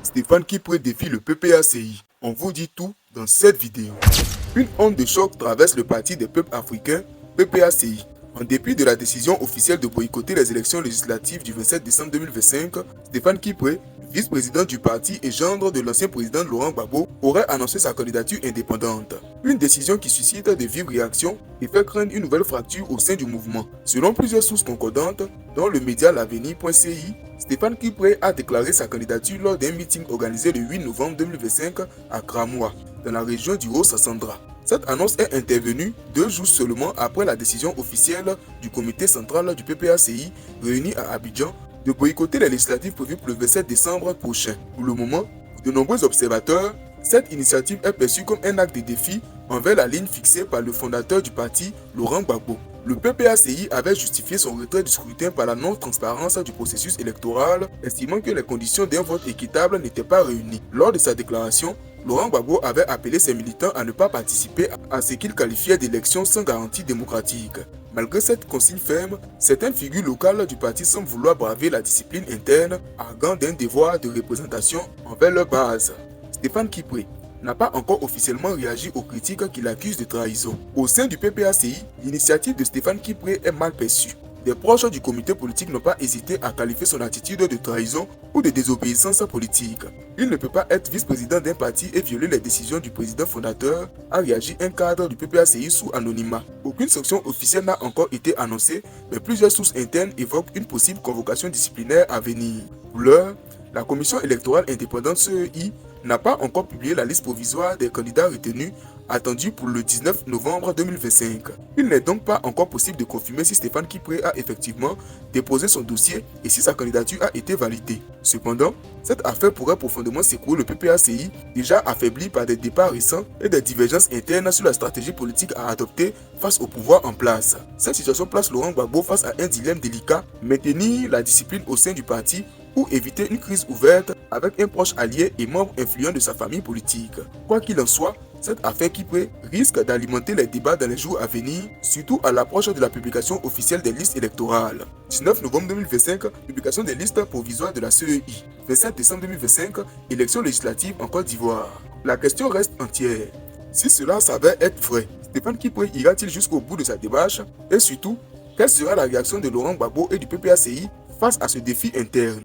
Stéphane Kipré défie le PPACI. On vous dit tout dans cette vidéo. Une onde de choc traverse le Parti des peuples africains, PPACI. En dépit de la décision officielle de boycotter les élections législatives du 27 décembre 2025, Stéphane Kipré, vice-président du parti et gendre de l'ancien président Laurent Gbagbo, aurait annoncé sa candidature indépendante. Une décision qui suscite de vives réactions et fait craindre une nouvelle fracture au sein du mouvement. Selon plusieurs sources concordantes, dont le média l'avenir.ci, Stéphane Kipré a déclaré sa candidature lors d'un meeting organisé le 8 novembre 2025 à Kramoua, dans la région du Haut-Sassandra. Cette annonce est intervenue 2 jours seulement après la décision officielle du comité central du PPACI réuni à Abidjan de boycotter les législatives prévues pour le 27 décembre prochain. Pour le moment, pour de nombreux observateurs, cette initiative est perçue comme un acte de défi envers la ligne fixée par le fondateur du parti, Laurent Gbagbo. Le PPACI avait justifié son retrait du scrutin par la non-transparence du processus électoral, estimant que les conditions d'un vote équitable n'étaient pas réunies. Lors de sa déclaration, Laurent Gbagbo avait appelé ses militants à ne pas participer à ce qu'il qualifiait d'élections sans garantie démocratique. Malgré cette consigne ferme, certaines figures locales du parti semblent vouloir braver la discipline interne, arguant d'un devoir de représentation envers leur base. Stéphane Kipré n'a pas encore officiellement réagi aux critiques qu'il accuse de trahison. Au sein du PPACI, l'initiative de Stéphane Kipré est mal perçue. Des proches du comité politique n'ont pas hésité à qualifier son attitude de trahison ou de désobéissance politique. Il ne peut pas être vice-président d'un parti et violer les décisions du président fondateur, a réagi un cadre du PPACI sous anonymat. Aucune sanction officielle n'a encore été annoncée, mais plusieurs sources internes évoquent une possible convocation disciplinaire à venir. Pour l'heure, la commission électorale indépendante CEI n'a pas encore publié la liste provisoire des candidats retenus, attendue pour le 19 novembre 2025. Il n'est donc pas encore possible de confirmer si Stéphane Kipré a effectivement déposé son dossier et si sa candidature a été validée. Cependant, cette affaire pourrait profondément secouer le PPACI, déjà affaibli par des départs récents et des divergences internes sur la stratégie politique à adopter face au pouvoir en place. Cette situation place Laurent Gbagbo face à un dilemme délicat: maintenir la discipline au sein du parti ou éviter une crise ouverte avec un proche allié et membre influent de sa famille politique. Quoi qu'il en soit, cette affaire Kipré risque d'alimenter les débats dans les jours à venir, surtout à l'approche de la publication officielle des listes électorales. 19 novembre 2025, publication des listes provisoires de la CEI. 27 décembre 2025, élections législatives en Côte d'Ivoire. La question reste entière. Si cela s'avère être vrai, Stéphane Kipré ira-t-il jusqu'au bout de sa démarche? Et surtout, quelle sera la réaction de Laurent Gbagbo et du PPACI face à ce défi interne?